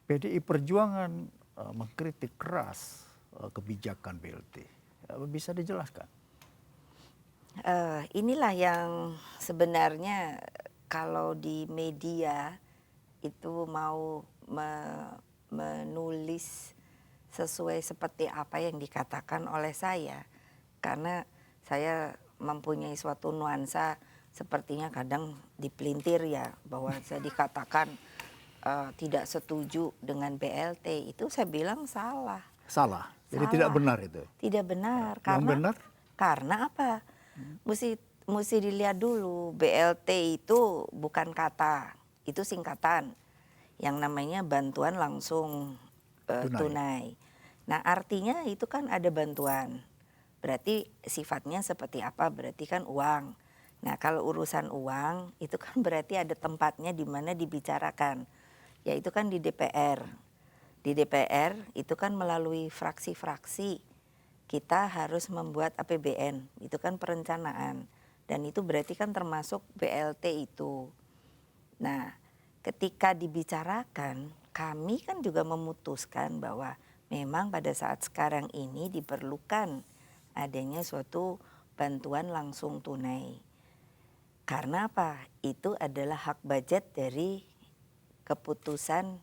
PDI Perjuangan mengkritik keras kebijakan BLT. Bisa dijelaskan? Inilah yang sebenarnya kalau di media itu mau menulis sesuai seperti apa yang dikatakan oleh saya, karena saya mempunyai suatu nuansa sepertinya kadang dipelintir ya, bahwa saya dikatakan tidak setuju dengan BLT, itu saya bilang salah. Salah. Jadi tidak Salah, benar itu. tidak benar. Yang benar? Karena apa? Mesti dilihat dulu, BLT itu bukan kata, itu singkatan. Yang namanya bantuan langsung tunai. Nah, artinya itu kan ada bantuan. Berarti sifatnya seperti apa? Berarti kan uang. Nah, kalau urusan uang itu kan berarti ada tempatnya di mana dibicarakan, yaitu kan di DPR. Di DPR itu kan melalui fraksi-fraksi kita harus membuat APBN, itu kan perencanaan. Dan itu berarti kan termasuk BLT itu. Nah, ketika dibicarakan, kami kan juga memutuskan bahwa memang pada saat sekarang ini diperlukan adanya suatu bantuan langsung tunai. Karena apa? Itu adalah hak budget dari keputusan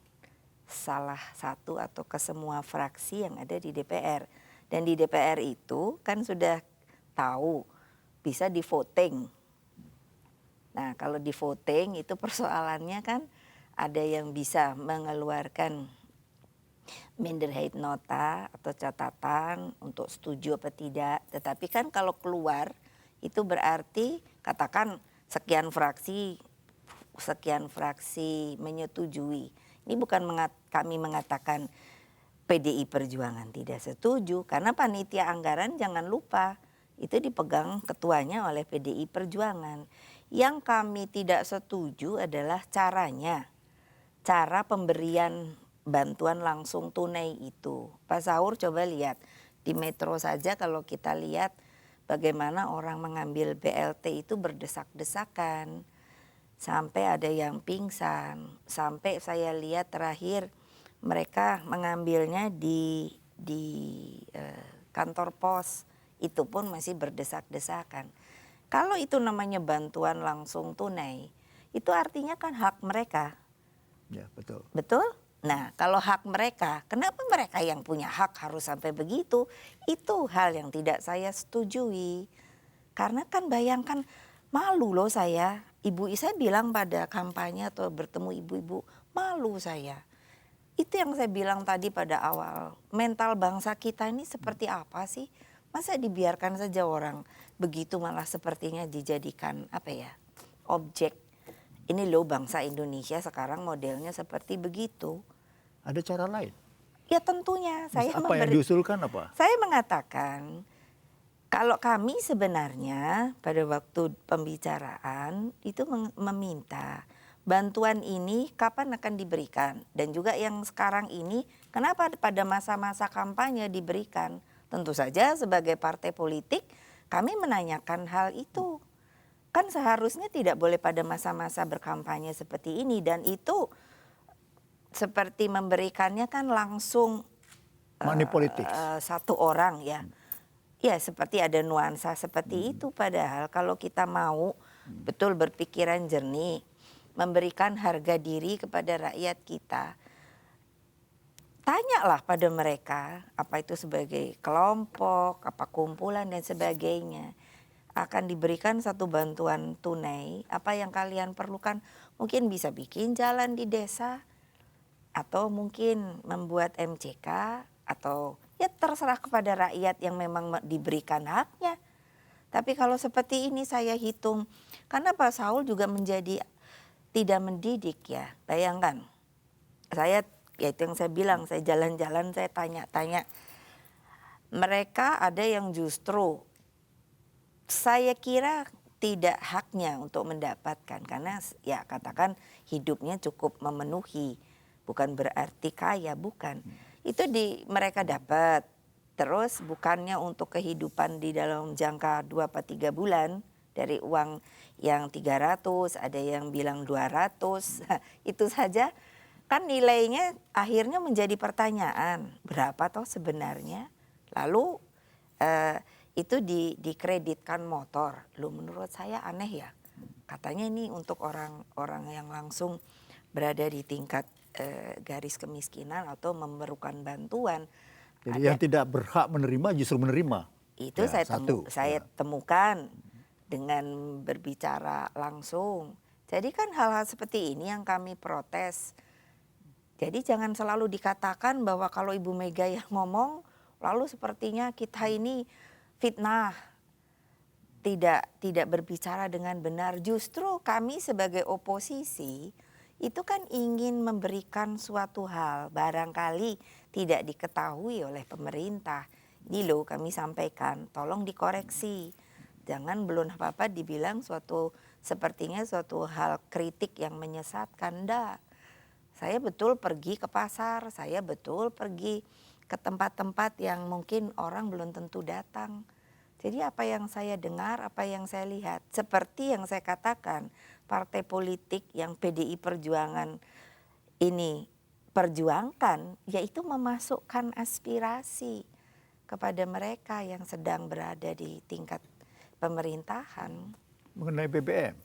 salah satu atau kesemua fraksi yang ada di DPR. Dan di DPR itu kan sudah tahu bisa di voting. Nah, kalau di voting itu persoalannya kan ada yang bisa mengeluarkan Minderheid nota atau catatan untuk setuju apa tidak. Tetapi kan kalau keluar itu berarti katakan sekian fraksi menyetujui. Ini bukan kami mengatakan PDI Perjuangan tidak setuju, karena panitia anggaran jangan lupa itu dipegang ketuanya oleh PDI Perjuangan. Yang kami tidak setuju adalah caranya, cara pemberian bantuan langsung tunai itu. Pak Saur coba lihat di Metro saja, kalau kita lihat bagaimana orang mengambil BLT itu berdesak-desakan, sampai ada yang pingsan, sampai saya lihat terakhir mereka mengambilnya di kantor pos, itu pun masih berdesak-desakan. Kalau itu namanya bantuan langsung tunai, itu artinya kan hak mereka. Ya, betul. Betul? Nah, kalau hak mereka, kenapa mereka yang punya hak harus sampai begitu? Itu hal yang tidak saya setujui. Karena kan bayangkan, malu loh saya. Saya bilang pada kampanye atau bertemu ibu-ibu, malu saya. Itu yang saya bilang tadi pada awal. Mental bangsa kita ini seperti apa sih? Masa dibiarkan saja orang begitu, malah sepertinya dijadikan objek. Ini loh bangsa Indonesia sekarang modelnya seperti begitu. Ada cara lain? Ya tentunya. Apa yang diusulkan apa? Saya mengatakan, kalau kami sebenarnya pada waktu pembicaraan itu meminta bantuan ini kapan akan diberikan. Dan juga yang sekarang ini kenapa pada masa-masa kampanye diberikan. Tentu saja sebagai partai politik kami menanyakan hal itu. Kan seharusnya tidak boleh pada masa-masa berkampanye seperti ini. Dan itu seperti memberikannya kan langsung money politics. Satu orang ya. Ya seperti ada nuansa seperti itu. Padahal kalau kita mau betul berpikiran jernih, memberikan harga diri kepada rakyat kita, tanyalah pada mereka apa itu sebagai kelompok, apa kumpulan dan sebagainya. Akan diberikan satu bantuan tunai, apa yang kalian perlukan, mungkin bisa bikin jalan di desa, atau mungkin membuat MCK, atau ya terserah kepada rakyat yang memang diberikan haknya. Tapi kalau seperti ini saya hitung, karena Pak Saul juga menjadi tidak mendidik ya. Bayangkan, saya ya itu yang saya bilang, saya jalan-jalan, saya tanya-tanya. Mereka ada yang justru saya kira tidak haknya untuk mendapatkan, karena ya katakan hidupnya cukup memenuhi, bukan berarti kaya, bukan. Itu mereka dapat, terus bukannya untuk kehidupan di dalam jangka 2-3 bulan, dari uang yang 300, ada yang bilang 200, itu saja kan nilainya akhirnya menjadi pertanyaan, berapa toh sebenarnya? Lalu itu dikreditkan motor. Loh, menurut saya aneh ya. Katanya ini untuk orang-orang yang langsung berada di tingkat garis kemiskinan atau memerlukan bantuan. Jadi yang tidak berhak menerima justru menerima. Itu Ya, saya ya. temukan dengan berbicara langsung. Jadi kan hal-hal seperti ini yang kami protes. Jadi jangan selalu dikatakan bahwa kalau Ibu Mega yang ngomong, lalu sepertinya kita ini fitnah, tidak berbicara dengan benar. Justru kami sebagai oposisi itu kan ingin memberikan suatu hal barangkali tidak diketahui oleh pemerintah. Ini loh kami sampaikan, tolong dikoreksi. Jangan belum apa-apa dibilang sepertinya suatu hal kritik yang menyesatkan. Enggak. Saya betul pergi ke pasar, saya betul pergi ke tempat-tempat yang mungkin orang belum tentu datang. Jadi apa yang saya dengar, apa yang saya lihat, seperti yang saya katakan, partai politik yang PDI Perjuangan ini perjuangkan, yaitu memasukkan aspirasi kepada mereka yang sedang berada di tingkat pemerintahan. Mengenai BBM,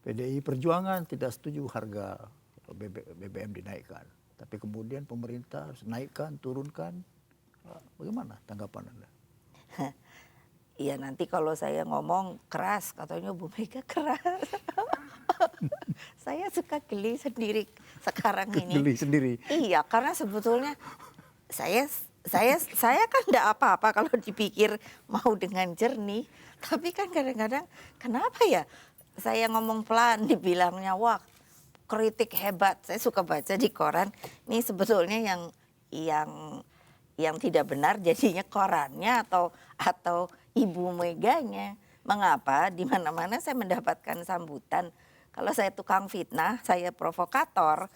PDI Perjuangan tidak setuju harga BBM dinaikkan. Tapi kemudian pemerintah harus naikkan, turunkan. Bagaimana tanggapan Anda? Iya, nanti kalau saya ngomong keras, katanya Bu Mega keras. Saya suka geli sendiri sekarang ini. Geli sendiri. Iya, karena sebetulnya saya kan enggak apa-apa kalau dipikir mau dengan jernih. Tapi kan kadang-kadang kenapa ya saya ngomong pelan dibilangnya wah kritik hebat. Saya suka baca di koran. Ini sebetulnya yang tidak benar jadinya korannya atau Ibu Meganya. Mengapa di mana-mana saya mendapatkan sambutan. Kalau saya tukang fitnah, saya provokator,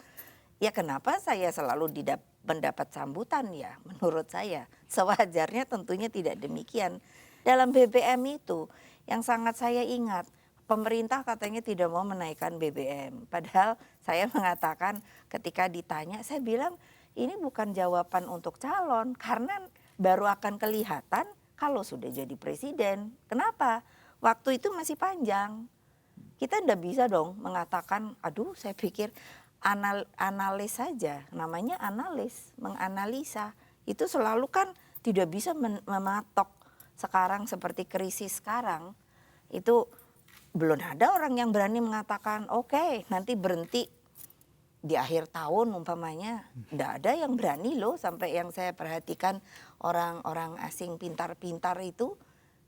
ya kenapa saya selalu mendapat sambutan ya? Menurut saya sewajarnya tentunya tidak demikian. Dalam BBM itu yang sangat saya ingat, pemerintah katanya tidak mau menaikkan BBM. Padahal saya mengatakan ketika ditanya, saya bilang ini bukan jawaban untuk calon karena baru akan kelihatan kalau sudah jadi presiden. Kenapa? Waktu itu masih panjang. Kita tidak bisa dong mengatakan, aduh saya pikir analis saja, namanya analis, menganalisa. Itu selalu kan tidak bisa mematok sekarang seperti krisis sekarang. Itu belum ada orang yang berani mengatakan oke, nanti berhenti di akhir tahun umpamanya. Tidak ada yang berani loh, sampai yang saya perhatikan orang-orang asing pintar-pintar itu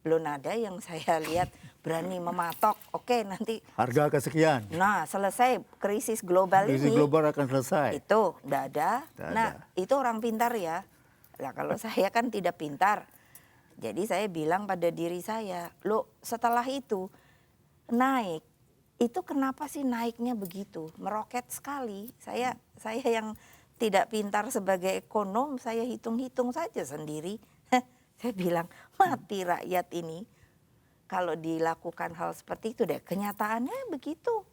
belum ada yang saya lihat berani mematok oke nanti Harga kesekian. nah selesai krisis global Krisis ini. global akan selesai. Itu tidak ada. Tidak Nah ada. itu orang pintar ya. Nah kalau saya kan tidak pintar. Jadi saya bilang pada diri saya, loh setelah itu naik, itu kenapa sih naiknya begitu? Meroket sekali. Saya yang tidak pintar sebagai ekonom, saya hitung-hitung saja sendiri. Saya bilang, mati rakyat ini. Kalau dilakukan hal seperti itu deh, kenyataannya begitu.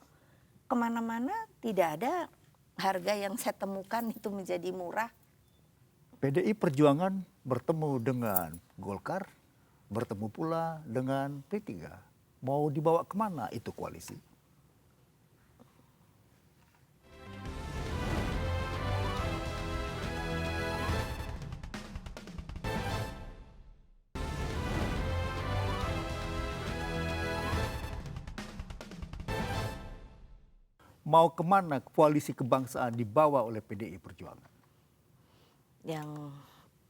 Kemana-mana tidak ada harga yang saya temukan itu menjadi murah. PDI Perjuangan bertemu dengan Golkar, bertemu pula dengan P3. Mau dibawa kemana itu koalisi? Mau kemana koalisi kebangsaan dibawa oleh PDI Perjuangan? Yang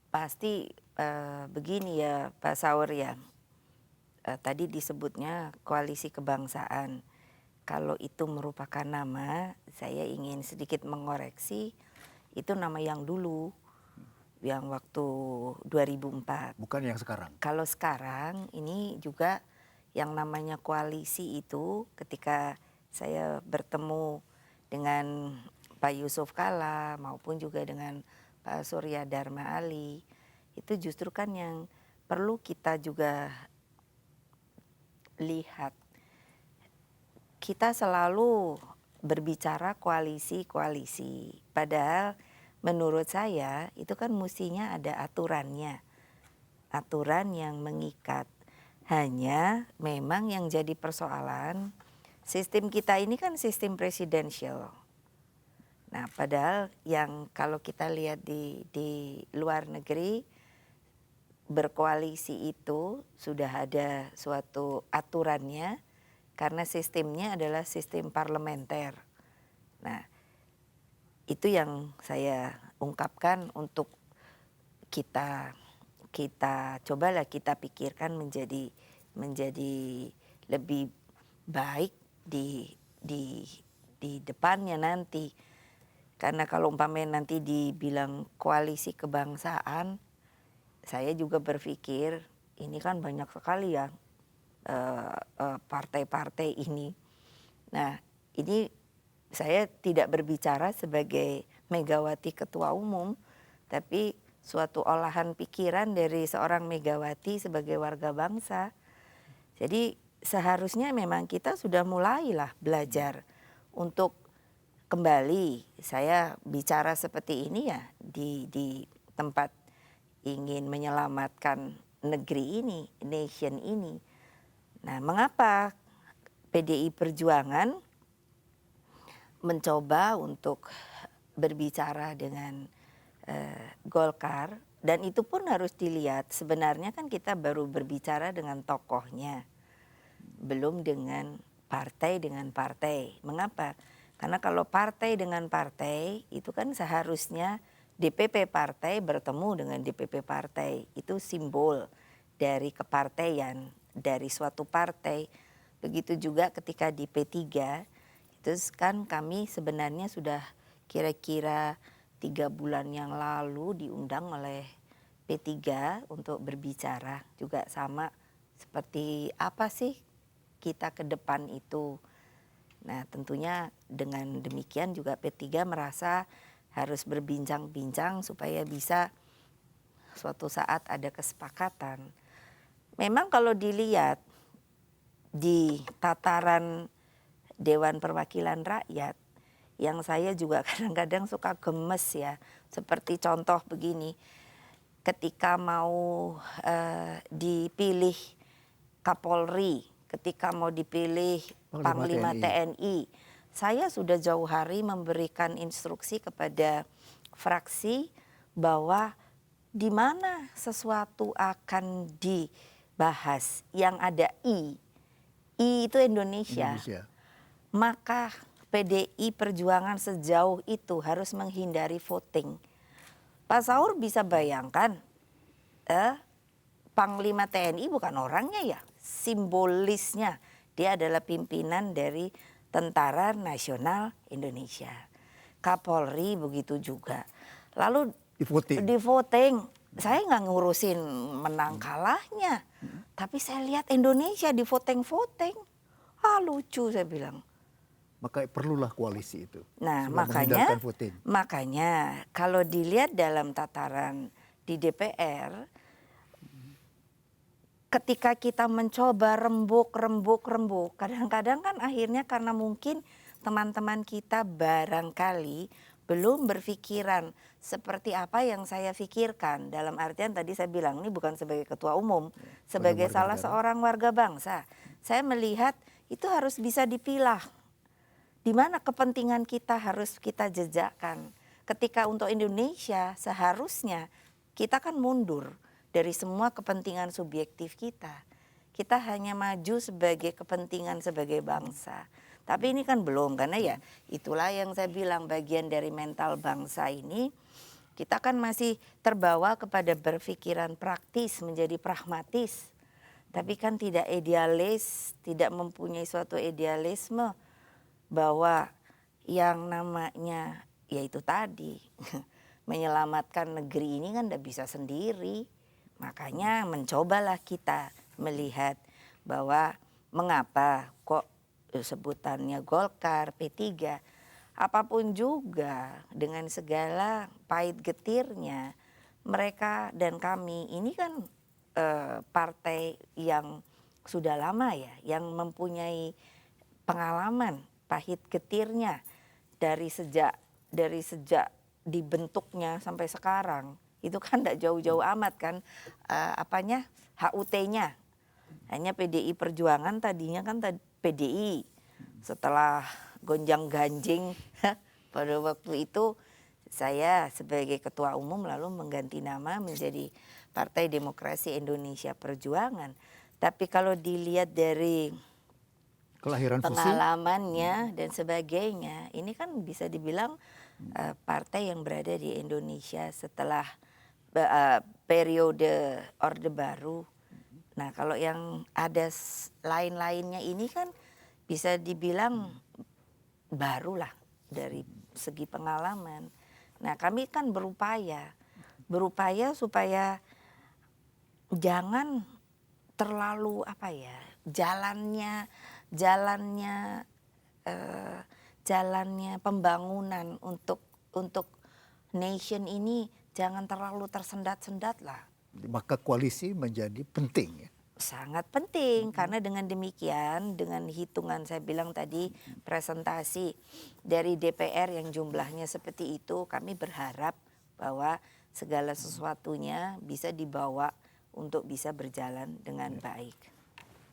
pasti begini ya Pak Saur ya, tadi disebutnya koalisi kebangsaan. Kalau itu merupakan nama, saya ingin sedikit mengoreksi, itu nama yang dulu, yang waktu 2004. Bukan yang sekarang. Kalau sekarang ini juga yang namanya koalisi itu ketika saya bertemu dengan Pak Yusuf Kalla maupun juga dengan Pak Surya Dharma Ali, itu justru kan yang perlu kita juga lihat. Kita selalu berbicara koalisi-koalisi. Padahal menurut saya itu kan mestinya ada aturannya. Aturan yang mengikat. Hanya memang yang jadi persoalan, sistem kita ini kan sistem presidensial. Nah, padahal yang kalau kita lihat di luar negeri, berkoalisi itu sudah ada suatu aturannya karena sistemnya adalah sistem parlementer. Nah, itu yang saya ungkapkan untuk kita cobalah kita pikirkan menjadi lebih baik di depannya nanti. Karena kalau umpamanya nanti dibilang koalisi kebangsaan, saya juga berpikir ini kan banyak sekali ya partai-partai ini. Nah, ini saya tidak berbicara sebagai Megawati Ketua Umum, tapi suatu olahan pikiran dari seorang Megawati sebagai warga bangsa. Jadi seharusnya memang kita sudah mulailah belajar untuk kembali. Saya bicara seperti ini ya di tempat ingin menyelamatkan negeri ini, nation ini. Nah, mengapa PDI Perjuangan mencoba untuk berbicara dengan Golkar, dan itu pun harus dilihat sebenarnya kan kita baru berbicara dengan tokohnya, belum dengan partai. Mengapa? Karena kalau partai dengan partai itu kan seharusnya DPP partai bertemu dengan DPP partai, itu simbol dari kepartaian dari suatu partai. Begitu juga ketika di P3 itu kan kami sebenarnya sudah kira-kira 3 bulan yang lalu diundang oleh P3 untuk berbicara juga sama seperti apa sih kita ke depan itu. Nah, tentunya dengan demikian juga P3 merasa harus berbincang-bincang supaya bisa suatu saat ada kesepakatan. Memang kalau dilihat di tataran Dewan Perwakilan Rakyat, yang saya juga kadang-kadang suka gemes ya, seperti contoh begini, ketika mau dipilih Kapolri, ketika mau dipilih Panglima TNI, saya sudah jauh hari memberikan instruksi kepada fraksi bahwa di mana sesuatu akan dibahas yang ada I itu Indonesia. Maka PDI Perjuangan sejauh itu harus menghindari voting. Pak Saur bisa bayangkan, Panglima TNI bukan orangnya ya, simbolisnya dia adalah pimpinan dari Tentara Nasional Indonesia. Kapolri begitu juga. Lalu di voting, saya nggak ngurusin menang kalahnya, tapi saya lihat Indonesia di voting. Lucu saya bilang. Maka perlulah koalisi itu. Nah, makanya kalau dilihat dalam tataran di DPR, ketika kita mencoba rembuk, kadang-kadang kan akhirnya karena mungkin teman-teman kita barangkali belum berpikiran seperti apa yang saya pikirkan. Dalam artian tadi saya bilang ini bukan sebagai ketua umum, sebagai salah seorang warga bangsa. Saya melihat itu harus bisa dipilah. Di mana kepentingan kita harus kita jejakkan. Ketika untuk Indonesia seharusnya kita kan mundur dari semua kepentingan subjektif kita. Kita hanya maju sebagai kepentingan sebagai bangsa. Tapi ini kan belum, karena ya itulah yang saya bilang bagian dari mental bangsa ini. Kita kan masih terbawa kepada berpikiran praktis, menjadi pragmatis. Tapi kan tidak idealis, tidak mempunyai suatu idealisme. Bahwa yang namanya yaitu tadi menyelamatkan negeri ini kan tidak bisa sendiri. Makanya mencobalah kita melihat bahwa mengapa kok sebutannya Golkar, P3, apapun juga dengan segala pahit getirnya, mereka dan kami ini kan partai yang sudah lama ya, yang mempunyai pengalaman pahit getirnya dari sejak dibentuknya sampai sekarang itu kan tidak jauh-jauh amat kan, HUT-nya hanya PDI Perjuangan tadinya kan PDI, setelah gonjang-ganjing pada waktu itu saya sebagai ketua umum lalu mengganti nama menjadi Partai Demokrasi Indonesia Perjuangan. Tapi kalau dilihat dari Kelahiran fusi. pengalamannya dan sebagainya, ini kan bisa dibilang partai yang berada di Indonesia setelah periode Orde Baru. Nah, kalau yang ada lain-lainnya ini kan bisa dibilang barulah dari segi pengalaman. Nah, kami kan berupaya supaya jangan terlalu jalannya pembangunan untuk nation ini jangan terlalu tersendat-sendat lah. Maka koalisi menjadi penting ya. Sangat penting karena dengan demikian dengan hitungan saya bilang tadi presentasi dari DPR yang jumlahnya seperti itu, kami berharap bahwa segala sesuatunya bisa dibawa untuk bisa berjalan dengan baik.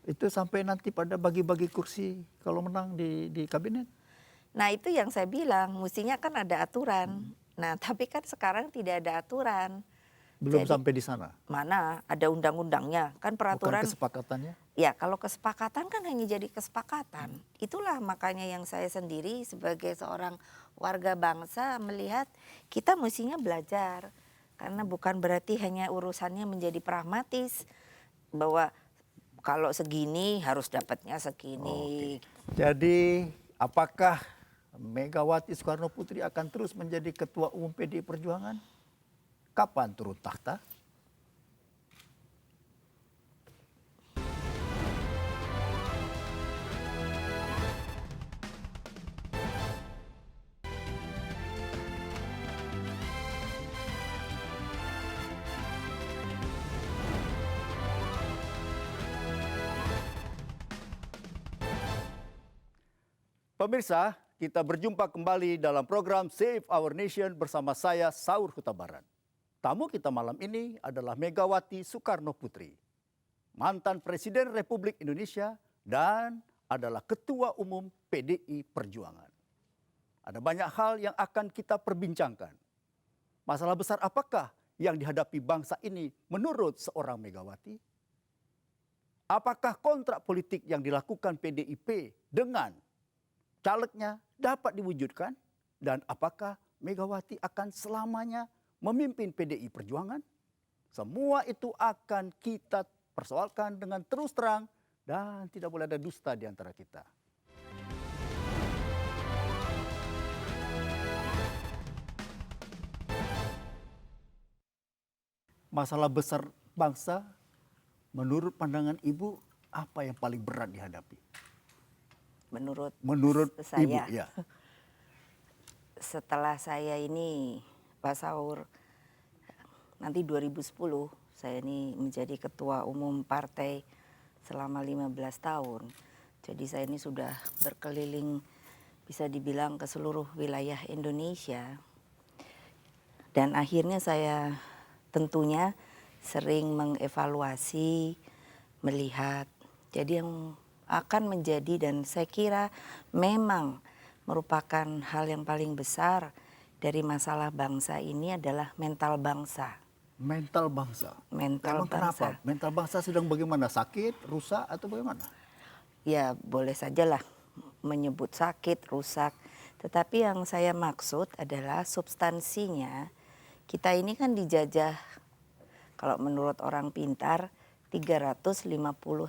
Itu sampai nanti pada bagi-bagi kursi kalau menang di kabinet. Nah, itu yang saya bilang, mestinya kan ada aturan. Nah, tapi kan sekarang tidak ada aturan. Belum Jadi, sampai di sana. Mana ada undang-undangnya, kan peraturan. Bukan kesepakatannya. Ya, kalau kesepakatan kan hanya jadi kesepakatan. Itulah makanya yang saya sendiri sebagai seorang warga bangsa melihat kita mestinya belajar. Karena bukan berarti hanya urusannya menjadi pragmatis bahwa kalau segini harus dapatnya segini. Jadi apakah Megawati Soekarno Putri akan terus menjadi Ketua Umum PDI Perjuangan? Kapan turun tahta? Pemirsa, kita berjumpa kembali dalam program Save Our Nation bersama saya, Saur Huta Barat. Tamu kita malam ini adalah Megawati Soekarno Putri, mantan Presiden Republik Indonesia dan adalah Ketua Umum PDI Perjuangan. Ada banyak hal yang akan kita perbincangkan. Masalah besar apakah yang dihadapi bangsa ini menurut seorang Megawati? Apakah kontrak politik yang dilakukan PDIP dengan calegnya dapat diwujudkan? Dan apakah Megawati akan selamanya memimpin PDI Perjuangan? Semua itu akan kita persoalkan dengan terus terang dan tidak boleh ada dusta di antara kita. Masalah besar bangsa menurut pandangan Ibu apa yang paling berat dihadapi? Menurut saya, Ibu, ya. Setelah saya ini Pak Saur, nanti 2010 saya ini menjadi ketua umum partai selama 15 tahun. Jadi saya ini sudah berkeliling bisa dibilang ke seluruh wilayah Indonesia. Dan akhirnya saya tentunya sering mengevaluasi, melihat. Jadi yang akan menjadi dan saya kira memang merupakan hal yang paling besar dari masalah bangsa ini adalah mental bangsa. Mental bangsa. Mental Emang kenapa? bangsa. Mental bangsa sedang bagaimana? Sakit, rusak atau bagaimana? Ya boleh sajalah menyebut sakit, rusak. Tetapi yang saya maksud adalah substansinya. Kita ini kan dijajah, kalau menurut orang pintar, 350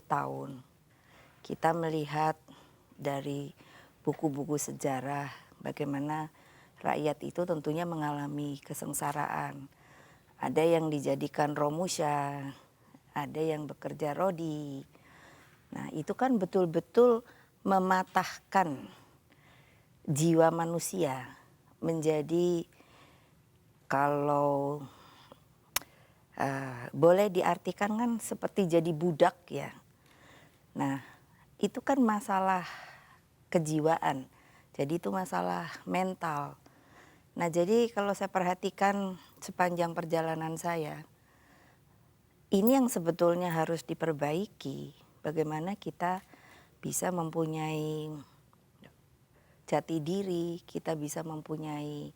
tahun. Kita melihat dari buku-buku sejarah bagaimana rakyat itu tentunya mengalami kesengsaraan. Ada yang dijadikan romusha, ada yang bekerja rodi. Nah, itu kan betul-betul mematahkan jiwa manusia menjadi, kalau boleh diartikan kan seperti jadi budak ya. Nah, itu kan masalah kejiwaan. Jadi itu masalah mental. Nah, jadi kalau saya perhatikan sepanjang perjalanan saya, ini yang sebetulnya harus diperbaiki. Bagaimana kita bisa mempunyai jati diri, kita bisa mempunyai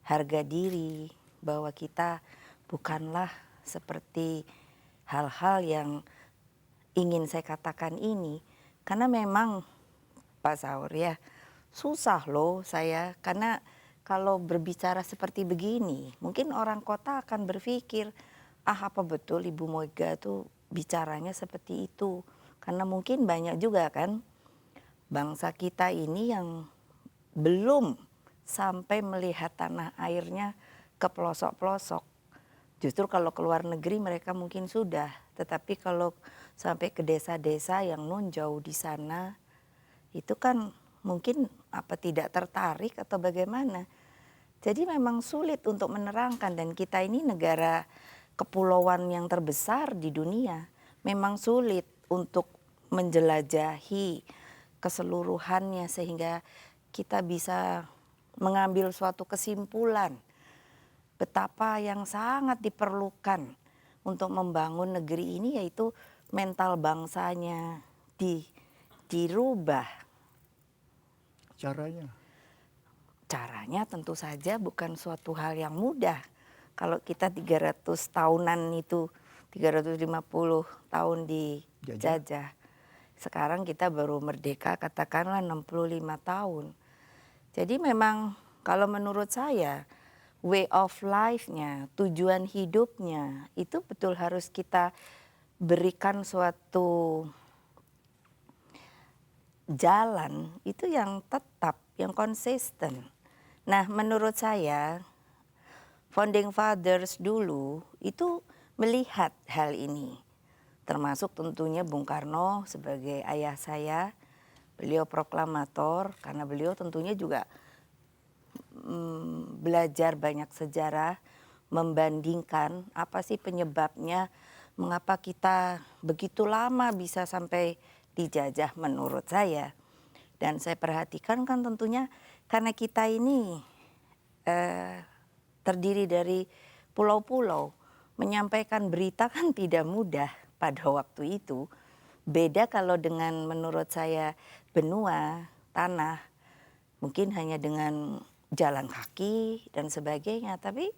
harga diri, bahwa kita bukanlah seperti hal-hal yang ingin saya katakan ini. Karena memang Pak Saur ya, susah loh saya, karena kalau berbicara seperti begini, mungkin orang kota akan berpikir, ah apa betul Ibu Mega tuh bicaranya seperti itu. Karena mungkin banyak juga kan bangsa kita ini yang belum sampai melihat tanah airnya ke pelosok-pelosok. Justru kalau ke luar negeri mereka mungkin sudah, tetapi kalau sampai ke desa-desa yang non jauh di sana, itu kan mungkin apa tidak tertarik atau bagaimana. Jadi memang sulit untuk menerangkan, dan kita ini negara kepulauan yang terbesar di dunia. Memang sulit untuk menjelajahi keseluruhannya sehingga kita bisa mengambil suatu kesimpulan betapa yang sangat diperlukan untuk membangun negeri ini, yaitu mental bangsanya dirubah. Caranya tentu saja bukan suatu hal yang mudah. Kalau kita 300 tahunan itu, 350 tahun dijajah. Sekarang kita baru merdeka katakanlah 65 tahun. Jadi memang kalau menurut saya way of life-nya, tujuan hidupnya itu betul harus kita berikan suatu jalan itu yang tetap, yang konsisten. Nah, menurut saya founding fathers dulu itu melihat hal ini. Termasuk tentunya Bung Karno sebagai ayah saya. Beliau proklamator karena beliau tentunya juga belajar banyak sejarah, membandingkan apa sih penyebabnya, mengapa kita begitu lama bisa sampai dijajah menurut saya. Dan saya perhatikan kan tentunya karena kita ini terdiri dari pulau-pulau, menyampaikan berita kan tidak mudah pada waktu itu. Beda kalau dengan menurut saya benua, tanah, mungkin hanya dengan jalan kaki dan sebagainya. Tapi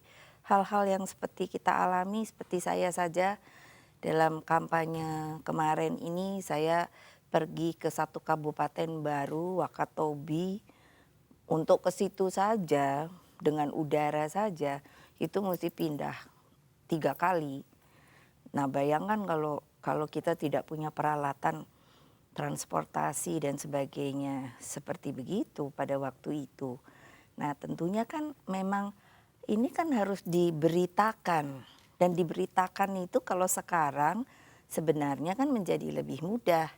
hal-hal yang seperti kita alami, seperti saya saja dalam kampanye kemarin ini, saya pergi ke satu kabupaten baru, Wakatobi, untuk ke situ saja dengan udara saja itu mesti pindah 3 kali. Nah, bayangkan kalau kita tidak punya peralatan transportasi dan sebagainya seperti begitu pada waktu itu. Nah, tentunya kan memang ini kan harus diberitakan, dan diberitakan itu kalau sekarang sebenarnya kan menjadi lebih mudah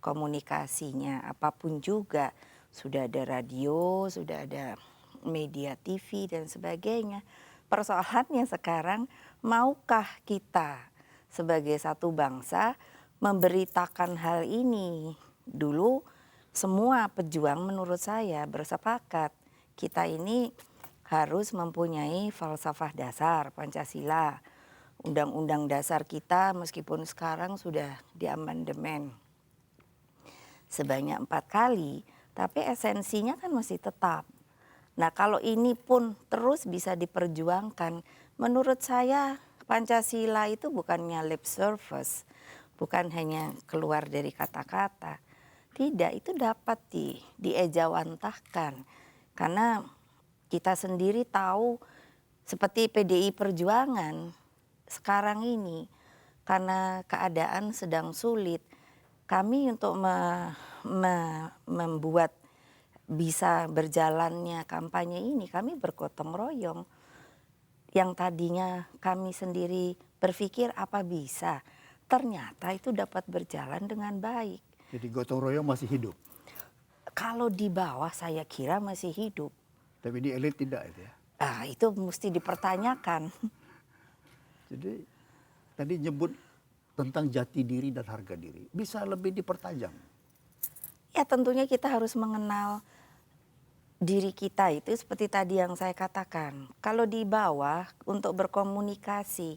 komunikasinya, apapun juga. Sudah ada radio, sudah ada media TV dan sebagainya. Persoalannya sekarang, maukah kita sebagai satu bangsa memberitakan hal ini? Dulu semua pejuang menurut saya bersepakat, kita ini harus mempunyai falsafah dasar Pancasila. Undang-undang dasar kita meskipun sekarang sudah diamandemen sebanyak 4 kali, tapi esensinya kan masih tetap. Nah, kalau ini pun terus bisa diperjuangkan, menurut saya Pancasila itu bukannya lip service, bukan hanya keluar dari kata-kata. Tidak, itu dapat diejawantahkan. Karena kita sendiri tahu seperti PDI Perjuangan sekarang ini, karena keadaan sedang sulit, kami untuk membuat bisa berjalannya kampanye ini, kami bergotong royong. Yang tadinya kami sendiri berpikir apa bisa, ternyata itu dapat berjalan dengan baik. Jadi gotong royong masih hidup? Kalau di bawah saya kira masih hidup. Tapi di elit tidak itu ya? Itu mesti dipertanyakan. Jadi tadi nyebut tentang jati diri dan harga diri, bisa lebih dipertajam. Ya tentunya kita harus mengenal diri kita itu seperti tadi yang saya katakan. Kalau di bawah untuk berkomunikasi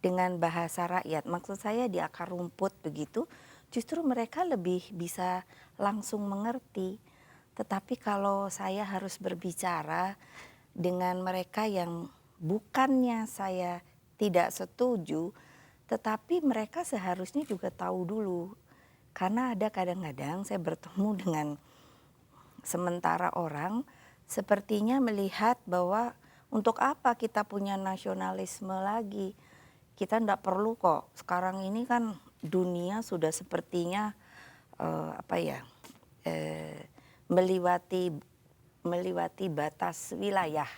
dengan bahasa rakyat, maksud saya di akar rumput begitu, justru mereka lebih bisa langsung mengerti. Tetapi kalau saya harus berbicara dengan mereka yang bukannya saya tidak setuju, tetapi mereka seharusnya juga tahu dulu. Karena ada kadang-kadang saya bertemu dengan sementara orang sepertinya melihat bahwa untuk apa kita punya nasionalisme lagi. Kita tidak perlu kok. Sekarang ini kan dunia sudah sepertinya eh, meliwati batas wilayah.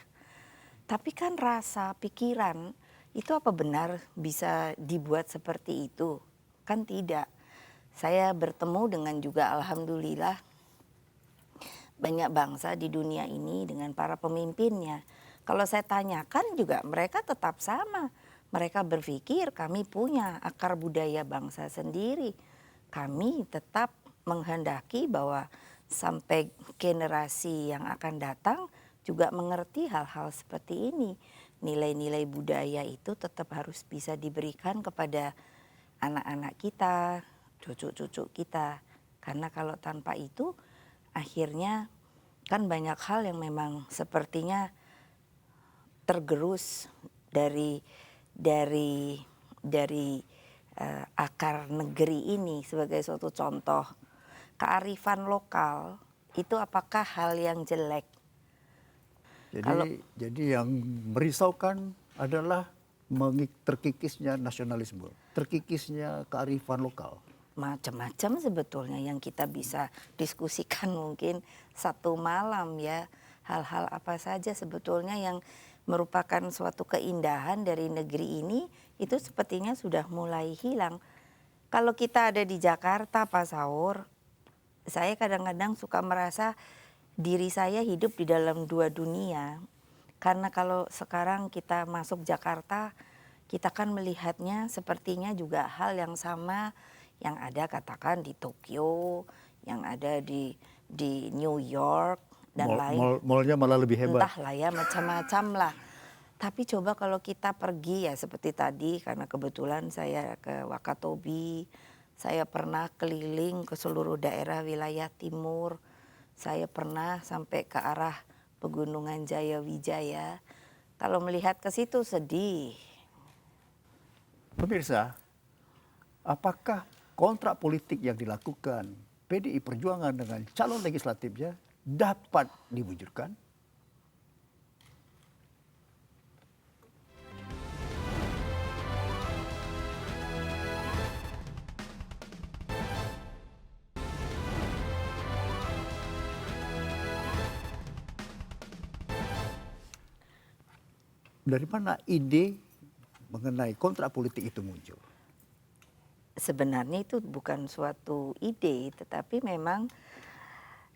Tapi kan rasa, pikiran itu apa benar bisa dibuat seperti itu? Kan tidak. Saya bertemu dengan juga alhamdulillah banyak bangsa di dunia ini dengan para pemimpinnya. Kalau saya tanyakan juga mereka tetap sama. Mereka berpikir kami punya akar budaya bangsa sendiri. Kami tetap menghendaki bahwa sampai generasi yang akan datang juga mengerti hal-hal seperti ini. Nilai-nilai budaya itu tetap harus bisa diberikan kepada anak-anak kita, cucu-cucu kita. Karena kalau tanpa itu akhirnya kan banyak hal yang memang sepertinya tergerus dari akar negeri ini. Sebagai suatu contoh, kearifan lokal itu apakah hal yang jelek? Jadi yang merisaukan adalah terkikisnya nasionalisme, terkikisnya kearifan lokal. Macam-macam sebetulnya yang kita bisa diskusikan mungkin satu malam ya. Hal-hal apa saja sebetulnya yang merupakan suatu keindahan dari negeri ini itu sepertinya sudah mulai hilang. Kalau kita ada di Jakarta, Pak Saur, saya kadang-kadang suka merasa diri saya hidup di dalam dua dunia. Karena kalau sekarang kita masuk Jakarta, kita kan melihatnya sepertinya juga hal yang sama yang ada katakan di Tokyo, yang ada di New York dan lain. Mallnya malah lebih hebat. Entahlah ya macam-macam lah. Tapi coba kalau kita pergi ya seperti tadi, karena kebetulan saya ke Wakatobi, saya pernah keliling ke seluruh daerah wilayah timur, saya pernah sampai ke arah Pegunungan Jayawijaya. Kalau melihat ke situ sedih. Pemirsa, apakah kontrak politik yang dilakukan PDI Perjuangan dengan calon legislatifnya dapat diwujudkan? Dari mana ide mengenai kontrak politik itu muncul? Sebenarnya itu bukan suatu ide, tetapi memang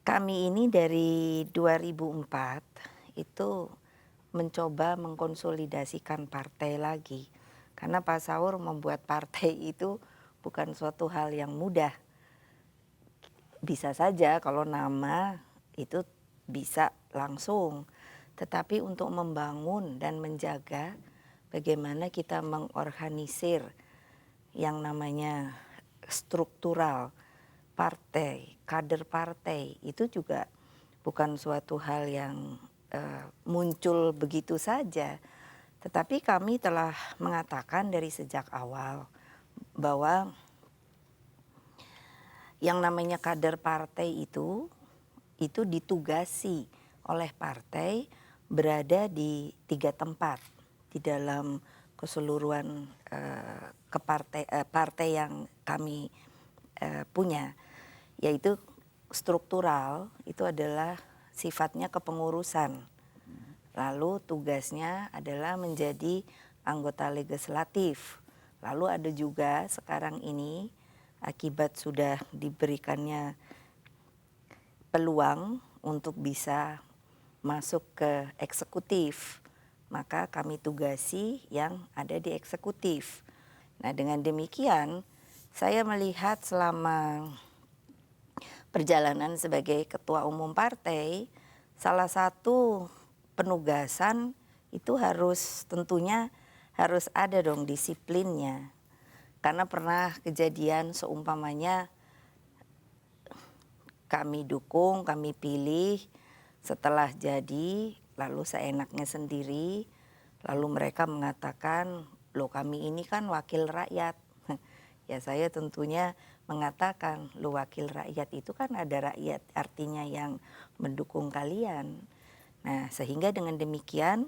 kami ini dari 2004 itu mencoba mengkonsolidasikan partai lagi. Karena Pak Saur membuat partai itu bukan suatu hal yang mudah. Bisa saja kalau nama itu bisa langsung. Tetapi untuk membangun dan menjaga bagaimana kita mengorganisir yang namanya struktural partai, kader partai itu juga bukan suatu hal yang muncul begitu saja. Tetapi kami telah mengatakan dari sejak awal bahwa yang namanya kader partai itu ditugasi oleh partai berada di 3 tempat di dalam keseluruhan partai yang kami punya, yaitu struktural itu adalah sifatnya kepengurusan. Lalu tugasnya adalah menjadi anggota legislatif. Lalu ada juga sekarang ini akibat sudah diberikannya peluang untuk bisa masuk ke eksekutif, maka kami tugasi yang ada di eksekutif. Nah dengan demikian saya melihat selama perjalanan sebagai ketua umum partai, salah satu penugasan itu tentunya harus ada dong disiplinnya. Karena pernah kejadian seumpamanya kami dukung, kami pilih, setelah jadi lalu seenaknya sendiri, lalu mereka mengatakan, loh kami ini kan wakil rakyat. Ya saya tentunya mengatakan, loh wakil rakyat itu kan ada rakyat, artinya yang mendukung kalian. Nah sehingga dengan demikian,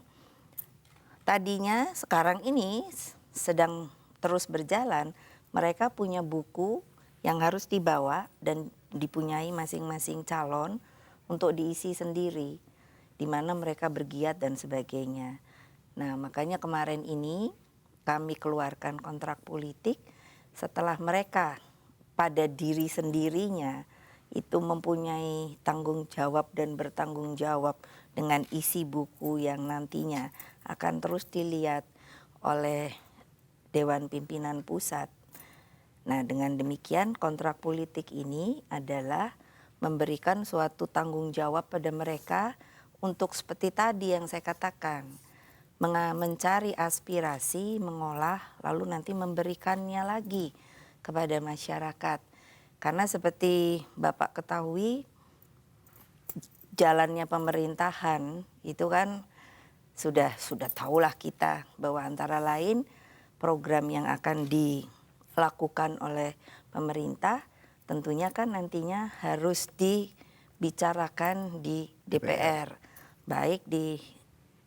tadinya sekarang ini sedang terus berjalan, mereka punya buku yang harus dibawa dan dipunyai masing-masing calon untuk diisi sendiri, di mana mereka bergiat dan sebagainya. Nah makanya kemarin ini kami keluarkan kontrak politik setelah mereka pada diri sendirinya itu mempunyai tanggung jawab dan bertanggung jawab dengan isi buku yang nantinya akan terus dilihat oleh Dewan Pimpinan Pusat. Nah dengan demikian kontrak politik ini adalah memberikan suatu tanggung jawab pada mereka untuk seperti tadi yang saya katakan, mencari aspirasi, mengolah, lalu nanti memberikannya lagi kepada masyarakat. Karena seperti Bapak ketahui, jalannya pemerintahan itu kan sudah tahulah kita bahwa antara lain program yang akan dilakukan oleh pemerintah tentunya kan nantinya harus dibicarakan di DPR. Baik di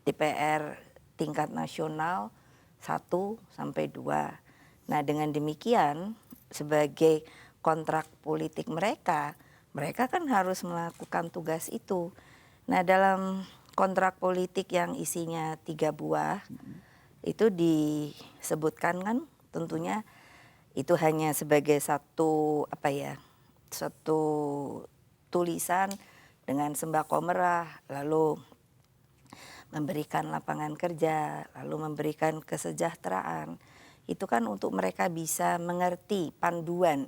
DPR tingkat nasional 1 sampai 2. Nah dengan demikian sebagai kontrak politik mereka kan harus melakukan tugas itu. Nah dalam kontrak politik yang isinya 3 buah itu disebutkan kan tentunya itu hanya sebagai satu tulisan dengan sembako merah, lalu memberikan lapangan kerja, lalu memberikan kesejahteraan. Itu kan untuk mereka bisa mengerti panduan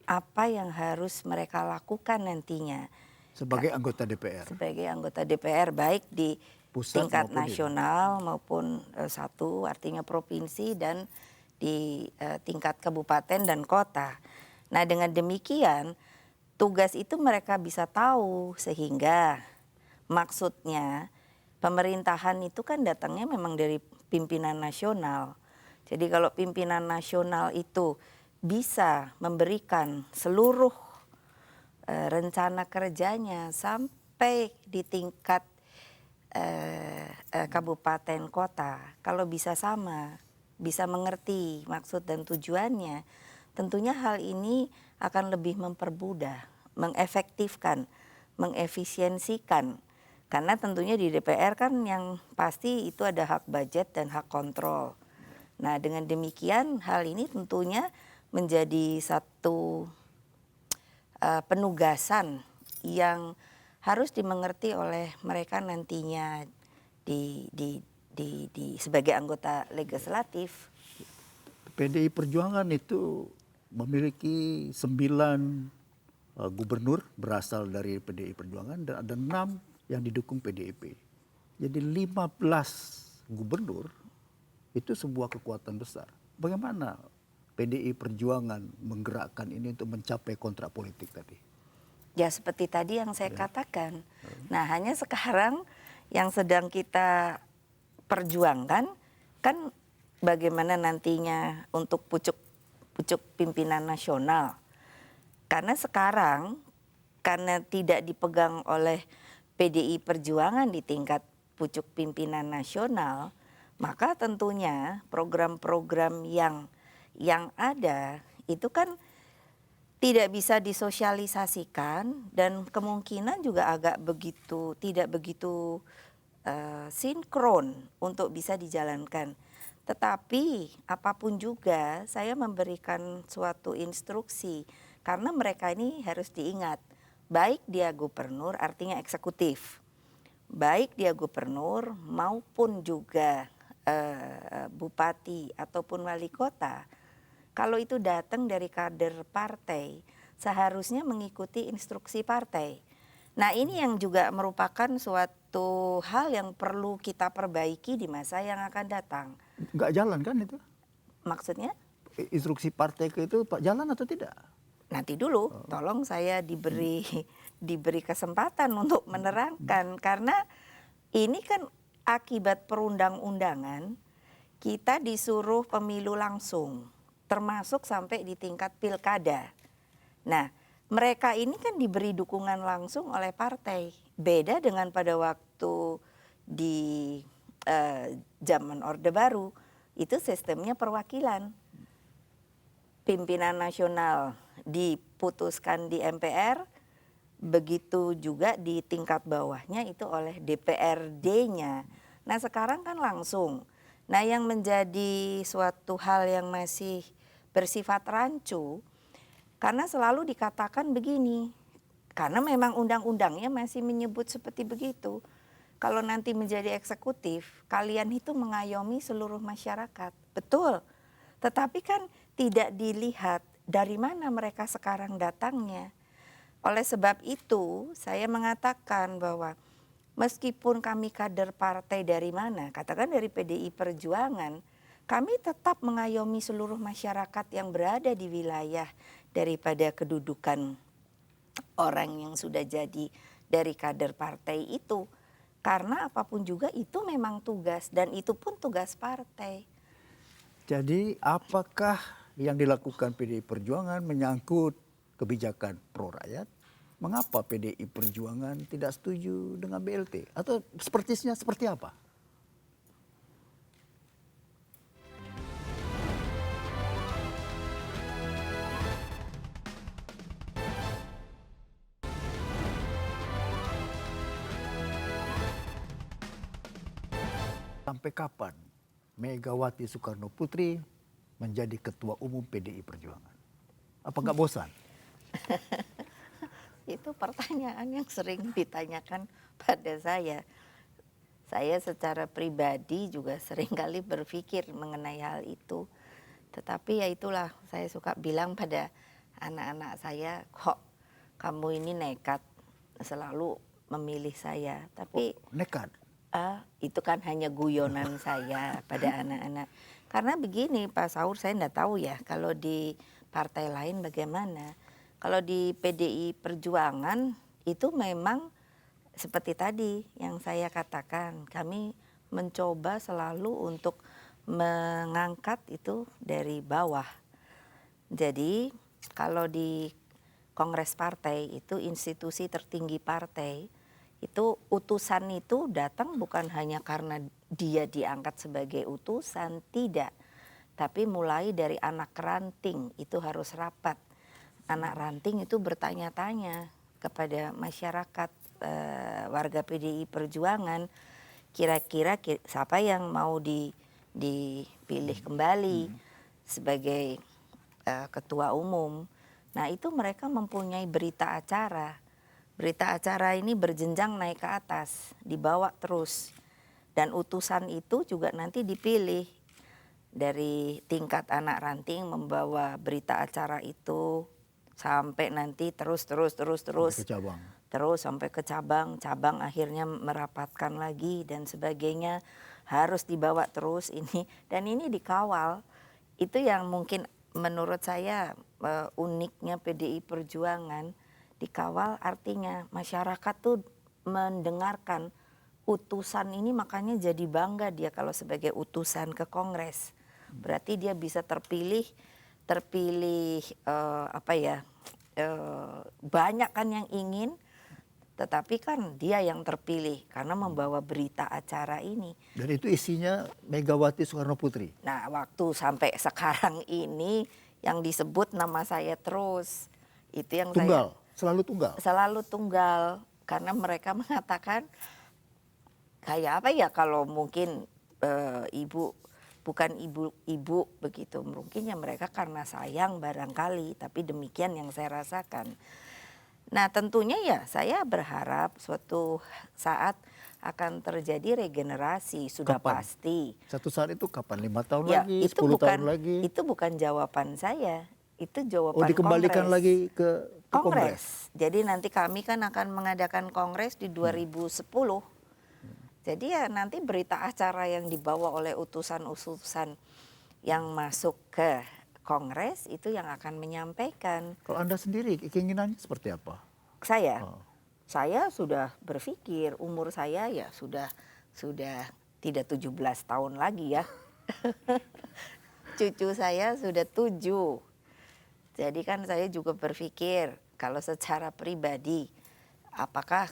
apa yang harus mereka lakukan nantinya. Sebagai anggota DPR. Sebagai anggota DPR baik di Pusat tingkat maupun nasional maupun satu artinya provinsi dan di tingkat kabupaten dan kota. Nah dengan demikian tugas itu mereka bisa tahu sehingga maksudnya pemerintahan itu kan datangnya memang dari pimpinan nasional. Jadi kalau pimpinan nasional itu bisa memberikan seluruh rencana kerjanya sampai di tingkat kabupaten kota, kalau bisa sama, bisa mengerti maksud dan tujuannya, tentunya hal ini akan lebih mempermudah, mengefektifkan, mengefisiensikan. Karena tentunya di DPR kan yang pasti itu ada hak budget dan hak kontrol. Nah dengan demikian hal ini tentunya menjadi satu penugasan yang harus dimengerti oleh mereka nantinya sebagai anggota legislatif. PDI Perjuangan itu memiliki 9 gubernur berasal dari PDI Perjuangan dan ada 6 yang didukung PDIP. Jadi 15 gubernur itu sebuah kekuatan besar. Bagaimana PDI Perjuangan menggerakkan ini untuk mencapai kontrak politik tadi? Ya seperti tadi yang saya katakan. Nah hanya sekarang yang sedang kita perjuangkan kan bagaimana nantinya untuk pucuk pimpinan nasional. Karena sekarang karena tidak dipegang oleh PDI Perjuangan di tingkat pucuk pimpinan nasional, maka tentunya program-program yang ada itu kan tidak bisa disosialisasikan dan kemungkinan juga tidak begitu sinkron untuk bisa dijalankan. Tetapi apapun juga saya memberikan suatu instruksi karena mereka ini harus diingat, baik dia gubernur artinya eksekutif, baik dia gubernur maupun juga bupati ataupun wali kota. Kalau itu datang dari kader partai, seharusnya mengikuti instruksi partai. Nah, ini yang juga merupakan suatu hal yang perlu kita perbaiki di masa yang akan datang. Nggak jalan kan itu? Maksudnya? Instruksi partai ke itu Pak jalan atau tidak? Nanti dulu, tolong saya diberi kesempatan untuk menerangkan, karena ini kan akibat perundang-undangan kita disuruh pemilu langsung, termasuk sampai di tingkat pilkada. Nah, mereka ini kan diberi dukungan langsung oleh partai. Beda dengan pada waktu di zaman Orde Baru, itu sistemnya perwakilan. Pimpinan nasional diputuskan di MPR, begitu juga di tingkat bawahnya itu oleh DPRD-nya. Nah, sekarang kan langsung. Nah, yang menjadi suatu hal yang masih bersifat rancu, karena selalu dikatakan begini, karena memang undang-undangnya masih menyebut seperti begitu. Kalau nanti menjadi eksekutif, kalian itu mengayomi seluruh masyarakat. Betul. Tetapi kan tidak dilihat dari mana mereka sekarang datangnya. Oleh sebab itu, saya mengatakan bahwa meskipun kami kader partai dari mana, katakan dari PDI Perjuangan, kami tetap mengayomi seluruh masyarakat yang berada di wilayah daripada kedudukan orang yang sudah jadi dari kader partai itu. Karena apapun juga itu memang tugas, dan itu pun tugas partai. Jadi apakah yang dilakukan PDI Perjuangan menyangkut kebijakan pro rakyat? Mengapa PDI Perjuangan tidak setuju dengan BLT? Atau seperti apa? Sampai kapan Megawati Soekarno Putri menjadi ketua umum PDI Perjuangan? Apa nggak bosan? Itu pertanyaan yang sering ditanyakan pada saya. Saya secara pribadi juga seringkali berpikir mengenai hal itu. Tetapi ya itulah, saya suka bilang pada anak-anak saya, kok kamu ini nekat selalu memilih saya. Tapi Nekat. itu kan hanya guyonan saya pada anak-anak. Karena begini Pak Saur, saya enggak tahu ya kalau di partai lain bagaimana. Kalau di PDI Perjuangan itu memang seperti tadi yang saya katakan, kami mencoba selalu untuk mengangkat itu dari bawah. Jadi kalau di Kongres Partai itu institusi tertinggi partai, itu utusan itu datang bukan hanya karena dia diangkat sebagai utusan, tidak. Tapi mulai dari anak ranting itu harus rapat. Anak ranting itu bertanya-tanya kepada masyarakat, warga PDI Perjuangan, kira-kira siapa yang mau dipilih kembali sebagai ketua umum. Nah, itu mereka mempunyai berita acara. Berita acara ini berjenjang naik ke atas, dibawa terus. Dan utusan itu juga nanti dipilih dari tingkat anak ranting membawa berita acara itu sampai nanti terus Sampai ke cabang. terus sampai ke cabang, cabang akhirnya merapatkan lagi dan sebagainya, harus dibawa terus ini, dan ini dikawal. Itu yang mungkin menurut saya uniknya PDI Perjuangan, dikawal artinya masyarakat tuh mendengarkan utusan ini, makanya jadi bangga dia kalau sebagai utusan ke Kongres. Berarti dia bisa terpilih banyak kan yang ingin, tetapi kan dia yang terpilih karena membawa berita acara ini. Dan itu isinya Megawati Soekarno Putri. Nah, waktu sampai sekarang ini yang disebut nama saya terus. Itu yang Tunggal, selalu tunggal. Selalu tunggal, karena mereka mengatakan kayak apa ya, kalau mungkin ibu bukan ibu begitu, mungkin ya mereka karena sayang barangkali, tapi demikian yang saya rasakan. Nah, tentunya ya saya berharap suatu saat akan terjadi regenerasi, sudah Kapan? pasti. Satu saat itu kapan? 5 tahun Ya, lagi, itu 10 bukan tahun lagi? itu bukan jawaban saya. Itu jawaban dikembalikan Kongres. lagi ke Kongres. Kongres. Jadi nanti kami kan akan mengadakan Kongres di 2010. Jadi ya nanti berita acara yang dibawa oleh utusan-utusan yang masuk ke Kongres itu yang akan menyampaikan. Kalau Anda sendiri keinginannya seperti apa? Saya, Oh. saya sudah berpikir umur saya ya sudah tidak 17 tahun lagi ya. Cucu saya sudah 7. Jadi kan saya juga berpikir kalau secara pribadi apakah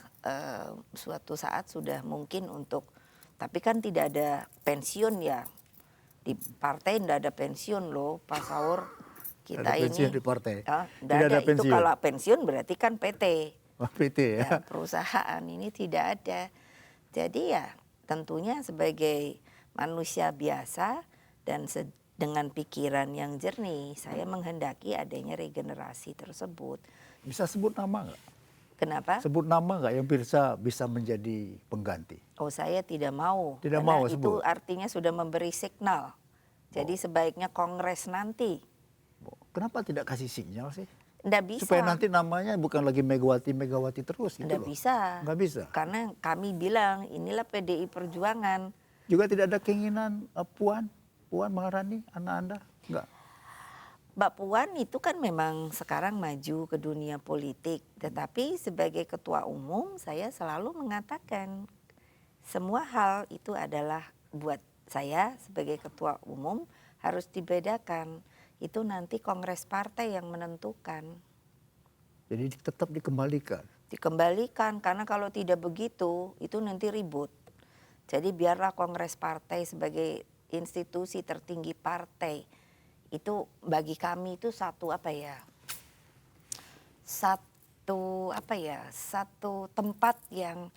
suatu saat sudah mungkin untuk, tapi kan tidak ada pensiun ya. Di partai tidak ada pensiun loh, Pak Saur. Kita Ada pensiun ini di partai. tidak Tidak ada, ada itu pensiun. kalau pensiun berarti kan PT. PT ya. Ya, perusahaan ini tidak ada. Jadi ya tentunya sebagai manusia biasa dan dengan pikiran yang jernih, saya menghendaki adanya regenerasi tersebut. Bisa sebut nama nggak? Kenapa? Sebut nama nggak yang bisa menjadi pengganti? Oh, saya tidak mau. Tidak Karena mau itu sebut. artinya sudah memberi signal. Jadi sebaiknya Kongres nanti. Kenapa tidak kasih sinyal sih? Tidak bisa. Supaya nanti namanya bukan lagi Megawati terus gitu Tidak loh. bisa. Nggak bisa. Karena kami bilang inilah PDI Perjuangan. Juga tidak ada keinginan Puan Maharani, anak Anda? Enggak. Mbak Puan itu kan memang sekarang maju ke dunia politik. Tetapi sebagai ketua umum saya selalu mengatakan semua hal itu adalah buat saya sebagai ketua umum harus dibedakan. Itu nanti kongres partai yang menentukan. Jadi tetap dikembalikan. Dikembalikan karena kalau tidak begitu itu nanti ribut. Jadi biarlah kongres partai sebagai institusi tertinggi partai itu bagi kami itu satu tempat yang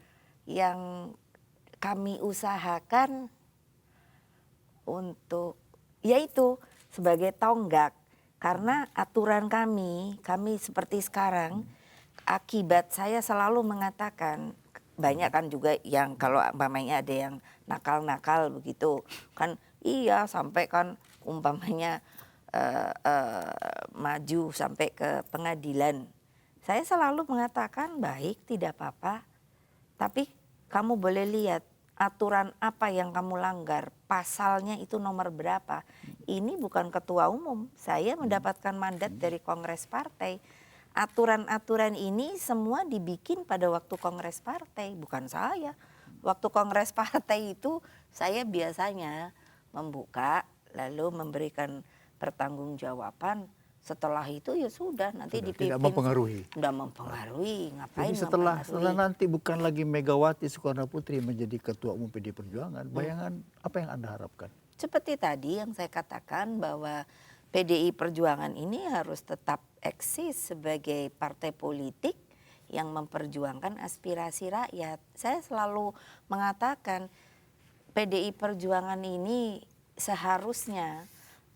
kami usahakan untuk yaitu sebagai tonggak karena aturan kami seperti sekarang akibat saya selalu mengatakan banyak kan juga yang kalau umpamanya ada yang nakal-nakal begitu kan iya sampai kan umpamanya maju sampai ke pengadilan. Saya selalu mengatakan baik tidak apa-apa tapi kamu boleh lihat aturan apa yang kamu langgar, pasalnya itu nomor berapa. Ini bukan ketua umum, saya mendapatkan mandat dari kongres partai. Aturan-aturan ini semua dibikin pada waktu kongres partai, bukan saya. Waktu kongres partai itu saya biasanya membuka lalu memberikan pertanggungjawaban. Setelah itu ya sudah nanti dipimpin. Tidak mempengaruhi. Tidak mempengaruhi, ngapain Jadi setelah mempengaruhi. nanti bukan lagi Megawati Soekarno Putri menjadi ketua umum PD Perjuangan, bayangan apa yang Anda harapkan? Seperti tadi yang saya katakan bahwa PDI Perjuangan ini harus tetap eksis sebagai partai politik yang memperjuangkan aspirasi rakyat. Saya selalu mengatakan PDI Perjuangan ini seharusnya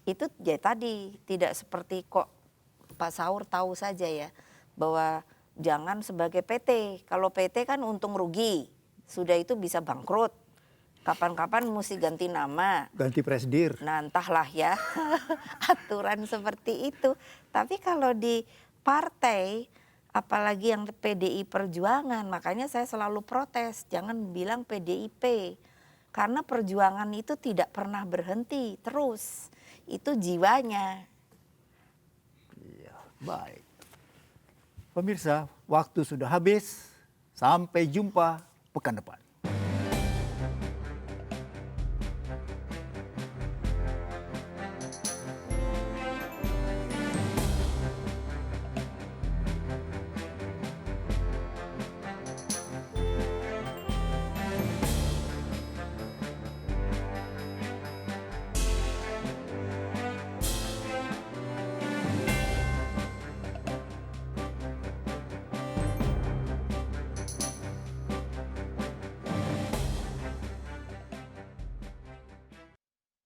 itu ya tadi tidak seperti kok Pak Saur tahu saja ya bahwa jangan sebagai PT. Kalau PT kan untung rugi, sudah itu bisa bangkrut. Kapan-kapan mesti ganti nama. Ganti presidir. Nah entahlah ya aturan seperti itu. Tapi kalau di partai apalagi yang PDI Perjuangan makanya saya selalu protes jangan bilang PDIP. Karena perjuangan itu tidak pernah berhenti terus. Itu jiwanya. Iya, baik. Pemirsa, waktu sudah habis. Sampai jumpa pekan depan.